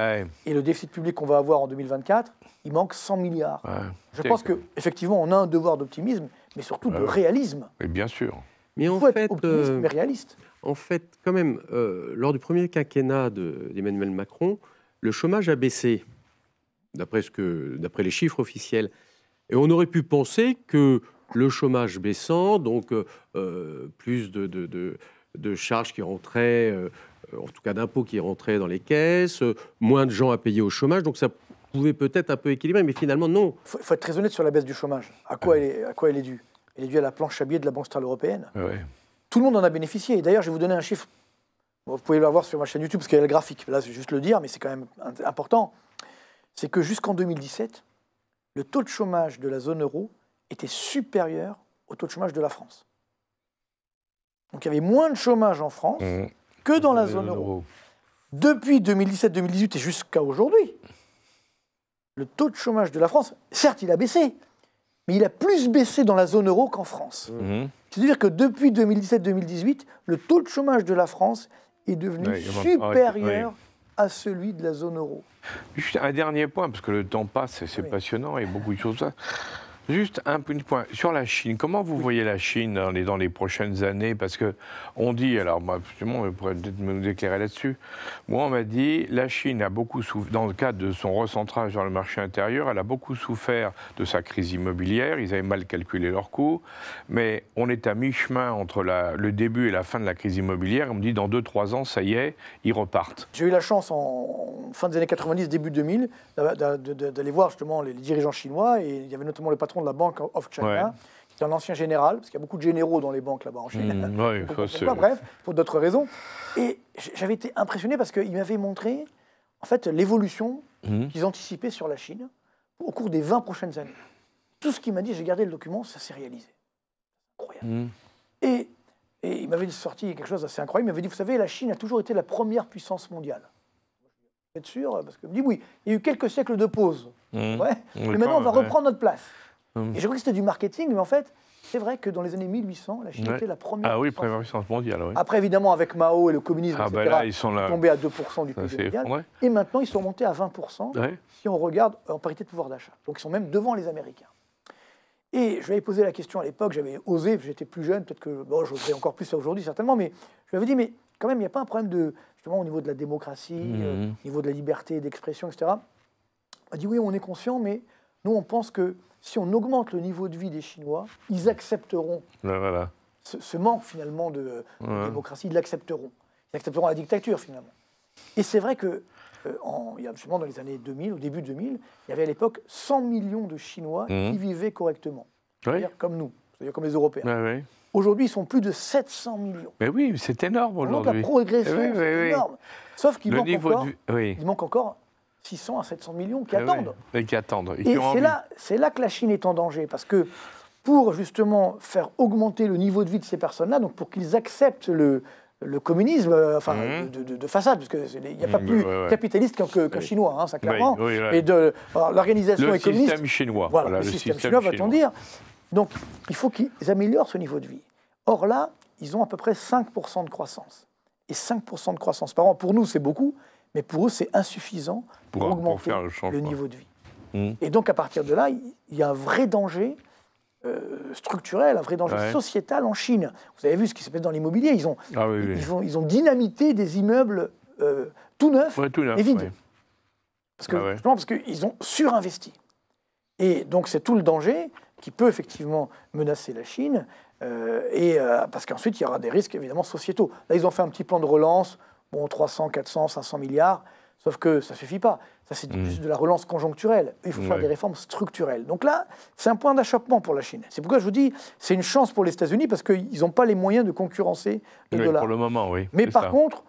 et le déficit public qu'on va avoir en 2024, il manque 100 milliards. Je pense qu'effectivement, on a un devoir d'optimisme, mais surtout de réalisme. Mais bien sûr. Mais il faut être optimiste, mais réaliste. En fait, quand même, lors du premier quinquennat d'Emmanuel Macron, le chômage a baissé, d'après les chiffres officiels. Et on aurait pu penser que le chômage baissant, donc plus de charges qui rentraient, en tout cas d'impôts qui rentraient dans les caisses, moins de gens à payer au chômage, donc ça pouvait peut-être un peu équilibrer, mais finalement non. Il faut être très honnête sur la baisse du chômage. À quoi elle est due? Elle est due à la planche à billets de la Banque centrale européenne. Tout le monde en a bénéficié. Et d'ailleurs, je vais vous donner un chiffre. Vous pouvez le voir sur ma chaîne YouTube, parce qu'il y a le graphique. Là, je vais juste le dire, mais c'est quand même important. C'est que jusqu'en 2017, le taux de chômage de la zone euro était supérieur au taux de chômage de la France. Donc il y avait moins de chômage en France que dans la zone euro. Depuis 2017-2018 et jusqu'à aujourd'hui, le taux de chômage de la France, certes, il a baissé, mais il a plus baissé dans la zone euro qu'en France. C'est-à-dire que depuis 2017-2018, le taux de chômage de la France est devenu supérieur à celui de la zone euro. Juste un dernier point, parce que le temps passe et c'est passionnant, et beaucoup de choses. Juste un point. Sur la Chine, comment vous voyez la Chine dans les prochaines années? Parce qu'on dit, alors moi, vous pourrez peut-être nous éclairer là-dessus. Moi, on m'a dit, la Chine a beaucoup souffert, dans le cadre de son recentrage dans le marché intérieur, elle a beaucoup souffert de sa crise immobilière. Ils avaient mal calculé leurs coûts. Mais on est à mi-chemin entre le début et la fin de la crise immobilière. On me dit, dans 2-3 ans, ça y est, ils repartent. J'ai eu la chance, en fin des années 90, début 2000, d'aller voir justement les dirigeants chinois. Et il y avait notamment le patron de la Bank of China, qui est un ancien général, parce qu'il y a beaucoup de généraux dans les banques là-bas en Chine. Bref, pour d'autres raisons. Et j'avais été impressionné parce qu'il m'avait montré en fait, l'évolution qu'ils anticipaient sur la Chine au cours des 20 prochaines années. Tout ce qu'il m'a dit, j'ai gardé le document, ça s'est réalisé. Incroyable. Et il m'avait sorti quelque chose d'assez incroyable. Il m'avait dit, vous savez, la Chine a toujours été la première puissance mondiale. Vous êtes sûr? Parce que me dit oui, il y a eu quelques siècles de pause. Mais maintenant, on va reprendre notre place. Et je crois que c'était du marketing, mais en fait, C'est vrai que dans les années 1800, la Chine était la première puissance. Première puissance mondiale, oui. Après, évidemment, avec Mao et le communisme, etc., là, ils sont tombés à 2% du PIB mondial. Et maintenant, ils sont montés à 20%, si on regarde en parité de pouvoir d'achat. Donc, ils sont même devant les Américains. Et je lui avais posé la question à l'époque, j'avais osé, j'étais plus jeune, peut-être que j'oserais encore plus ça aujourd'hui, certainement, mais je lui avais dit, mais quand même, il n'y a pas un problème justement, au niveau de la démocratie, au niveau de la liberté d'expression, etc. Il m'a dit, oui, on est conscient, mais nous, on pense que si on augmente le niveau de vie des Chinois, ils accepteront ce manque, finalement, de démocratie, ils l'accepteront. Ils accepteront la dictature, finalement. Et c'est vrai que, justement, dans les années 2000, au début 2000, il y avait à l'époque 100 millions de Chinois qui vivaient correctement. C'est-à-dire comme nous, c'est-à-dire comme les Européens. Aujourd'hui, ils sont plus de 700 millions. Mais oui, c'est énorme aujourd'hui. Donc la progression, c'est énorme. Sauf qu'il manque encore 600 à 700 millions qui attendent. Et qui attendent. Et c'est là que la Chine est en danger, parce que pour justement faire augmenter le niveau de vie de ces personnes-là, donc pour qu'ils acceptent le communisme, de façade, parce qu'il n'y a pas plus capitaliste qu'un chinois, hein, ça clairement. Et de l'organisation est communiste. Le système chinois. Voilà, le système chinois, va-t-on dire. Donc, il faut qu'ils améliorent ce niveau de vie. Or là, ils ont à peu près 5% de croissance. Et 5% de croissance par an, pour nous, c'est beaucoup, mais pour eux, c'est insuffisant pour augmenter le niveau de vie. Et donc, à partir de là, il y a un vrai danger structurel, un vrai danger sociétal en Chine. Vous avez vu ce qui se passe dans l'immobilier. Ils ont dynamité des immeubles tout neufs et vides. Parce qu'ils ont surinvesti. Et donc, c'est tout le danger qui peut effectivement menacer la Chine, parce qu'ensuite, il y aura des risques évidemment sociétaux. Là, ils ont fait un petit plan de relance, 300, 400, 500 milliards, sauf que ça ne suffit pas. Ça, c'est juste de la relance conjoncturelle. Il faut faire des réformes structurelles. Donc là, c'est un point d'achoppement pour la Chine. C'est pourquoi je vous dis, c'est une chance pour les États-Unis, parce qu'ils n'ont pas les moyens de concurrencer le dollar. Pour le moment, oui. Mais par contre,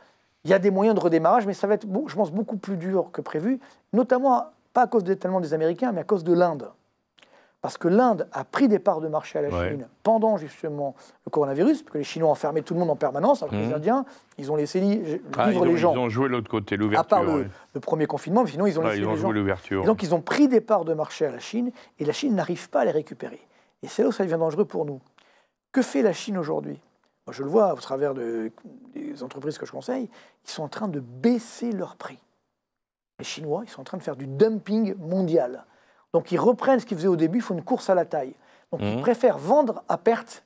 il y a des moyens de redémarrage, mais ça va être, je pense, beaucoup plus dur que prévu, notamment, pas à cause tellement des Américains, mais à cause de l'Inde. Parce que l'Inde a pris des parts de marché à la Chine pendant justement le coronavirus, parce que les Chinois ont fermé tout le monde en permanence, alors que les Indiens, ils ont laissé vivre les gens. Ils ont joué l'autre côté, l'ouverture. À part le premier confinement, mais sinon ils ont laissé les gens. L'ouverture. Et donc ils ont pris des parts de marché à la Chine, et la Chine n'arrive pas à les récupérer. Et c'est là où ça devient dangereux pour nous. Que fait la Chine aujourd'hui ? Moi, je le vois au travers des entreprises que je conseille, ils sont en train de baisser leurs prix. Les Chinois, ils sont en train de faire du dumping mondial. Donc ils reprennent ce qu'ils faisaient au début, ils font une course à la taille. Donc ils préfèrent vendre à perte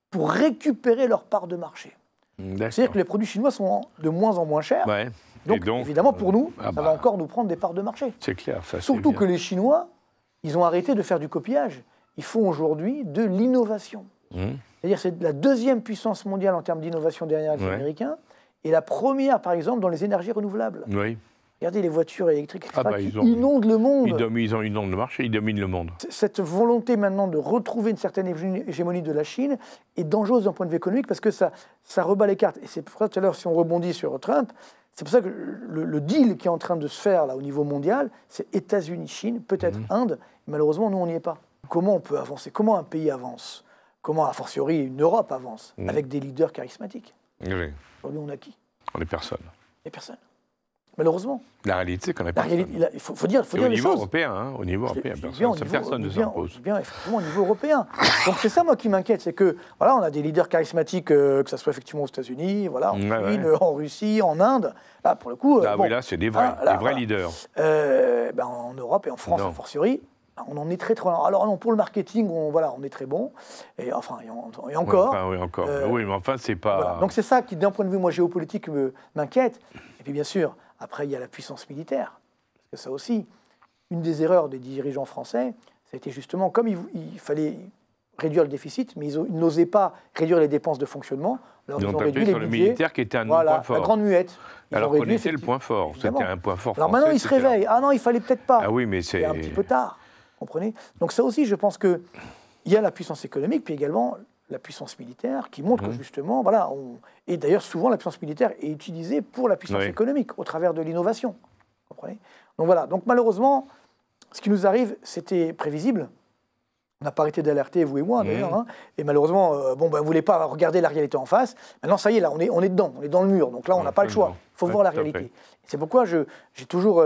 pour récupérer leur part de marché. C'est-à-dire que les produits chinois sont de moins en moins chers. Donc évidemment, pour nous, ça va encore nous prendre des parts de marché. C'est clair. Ça, surtout que les Chinois, ils ont arrêté de faire du copiage. Ils font aujourd'hui de l'innovation. C'est-à-dire que c'est la deuxième puissance mondiale en termes d'innovation derrière les Américains, et la première, par exemple, dans les énergies renouvelables. Regardez les voitures électriques, qui inondent le monde. Ils ont une onde de marché, ils dominent le monde. Cette volonté maintenant de retrouver une certaine hégémonie de la Chine est dangereuse d'un point de vue économique parce que ça rebat les cartes. Et c'est pour ça, tout à l'heure, si on rebondit sur Trump, c'est pour ça que le deal qui est en train de se faire là, au niveau mondial, c'est États-Unis, Chine, peut-être Inde. Malheureusement, nous, on n'y est pas. Comment on peut avancer ? Comment un pays avance ? Comment, a fortiori, une Europe avance avec des leaders charismatiques ? Aujourd'hui, on a qui ? On est personne. Il n'y a personne. Malheureusement. La réalité, c'est qu'on n'a pas. Il faut dire les choses. Au niveau européen, personne ne s'impose. Bien, effectivement, au niveau européen. Donc c'est ça, moi, qui m'inquiète, c'est que on a des leaders charismatiques, que ce soit effectivement aux États-Unis, en Chine, en Russie, en Inde. Là, pour le coup, là, c'est des vrais leaders. En Europe et en France, a fortiori, on en est très très loin. Alors non, pour le marketing, on est très bon. Et enfin, et encore. Oui, mais enfin, c'est pas. Voilà. Donc c'est ça qui, d'un point de vue géopolitique, m'inquiète. Et puis bien sûr. Après, il y a la puissance militaire. Parce que ça aussi, une des erreurs des dirigeants français, ça a été justement, comme il fallait réduire le déficit, mais ils n'osaient pas réduire les dépenses de fonctionnement. Alors, ils ont réduit sur le militaire qui était un point fort. La grande muette. Alors qu'on était le point fort. C'était un point fort français. Alors maintenant, ils se réveillent. Ah non, il fallait peut-être pas. Ah oui, mais c'est... un petit peu tard. Vous comprenez ? Donc ça aussi, je pense qu'il y a la puissance économique, puis également la puissance militaire, qui montre que justement, et d'ailleurs souvent la puissance militaire est utilisée pour la puissance économique, au travers de l'innovation. Vous comprenez ? Donc voilà, donc malheureusement, ce qui nous arrive, c'était prévisible. On n'a pas arrêté d'alerter, vous et moi d'ailleurs, et malheureusement, vous ne voulez pas regarder la réalité en face. Maintenant, ça y est, là, on est dedans, on est dans le mur, donc là, on n'a pas le choix. Il faut voir la réalité. C'est pourquoi j'ai toujours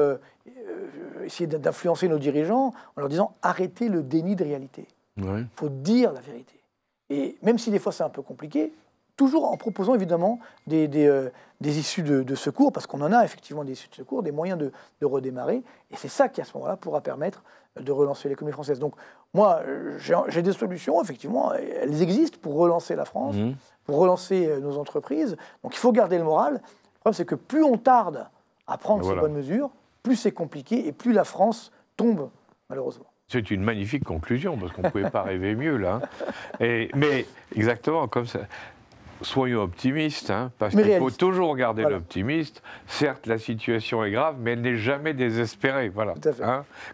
essayé d'influencer nos dirigeants en leur disant, arrêtez le déni de réalité. Il faut dire la vérité. Et même si des fois c'est un peu compliqué, toujours en proposant évidemment des issues de secours, parce qu'on en a effectivement des issues de secours, des moyens de redémarrer. Et c'est ça qui, à ce moment-là, pourra permettre de relancer l'économie française. Donc, moi, j'ai des solutions, effectivement, elles existent pour relancer la France, pour relancer nos entreprises. Donc, il faut garder le moral. Le problème, c'est que plus on tarde à prendre ces bonnes mesures, plus c'est compliqué et plus la France tombe, malheureusement. C'est une magnifique conclusion, parce qu'on ne pouvait pas rêver mieux, là. Mais exactement comme ça. Soyons optimistes, parce qu'il faut toujours garder l'optimiste. Certes, la situation est grave, mais elle n'est jamais désespérée. Voilà. Tout à fait.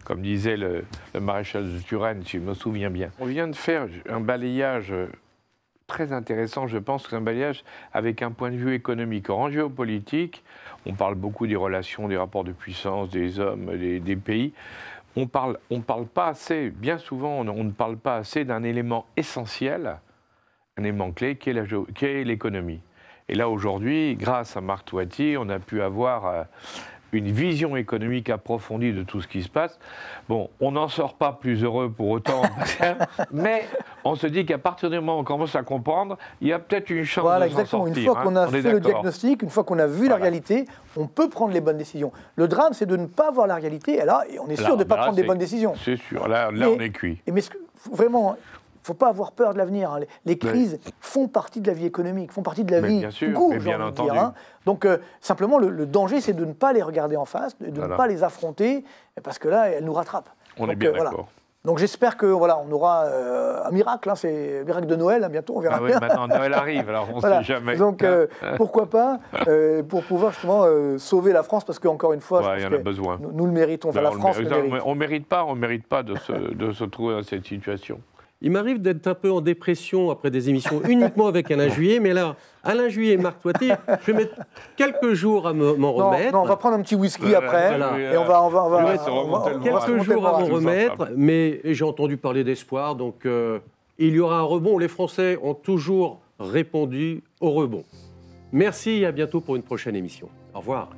Comme disait le maréchal de Turenne, si je me souviens bien. On vient de faire un balayage très intéressant, je pense, un balayage avec un point de vue économique. En géopolitique, on parle beaucoup des relations, des rapports de puissance, des hommes, des pays. On parle pas assez, bien souvent, on ne parle pas assez d'un élément essentiel, un élément clé qui est l'économie. Et là, aujourd'hui, grâce à Marc Toiti, on a pu avoir une vision économique approfondie de tout ce qui se passe. Bon, on n'en sort pas plus heureux pour autant, mais on se dit qu'à partir du moment où on commence à comprendre, il y a peut-être une chance de s'en sortir. Une fois qu'on a fait le diagnostic, une fois qu'on a vu la réalité, on peut prendre les bonnes décisions. Le drame, c'est de ne pas voir la réalité, et on est sûr de ne pas prendre des bonnes décisions. C'est sûr, là on est cuit. Mais vraiment... Il ne faut pas avoir peur de l'avenir. Les crises font partie de la vie économique, font partie de la vie tout court, bien entendu. Donc, simplement, le danger, c'est de ne pas les regarder en face, de ne pas les affronter, parce que là, elles nous rattrapent. On est bien d'accord. Donc, j'espère que on aura un miracle. C'est le miracle de Noël, bientôt, on verra. Ah oui, maintenant Noël arrive, alors on ne sait jamais. Donc, pourquoi pas, pour pouvoir justement sauver la France, parce qu'encore une fois, il y en a besoin. Nous le méritons. Enfin, la France le mérite. On ne mérite pas de se trouver dans cette situation. Il m'arrive d'être un peu en dépression après des émissions uniquement avec Alain Juillet, mais là, Alain Juillet et Marc Toiti, je vais mettre quelques jours à m'en remettre. Non, on va prendre un petit whisky après, et on va quelques jours à m'en remettre, mais j'ai entendu parler d'espoir, donc il y aura un rebond. Les Français ont toujours répondu au rebond. Merci et à bientôt pour une prochaine émission. Au revoir.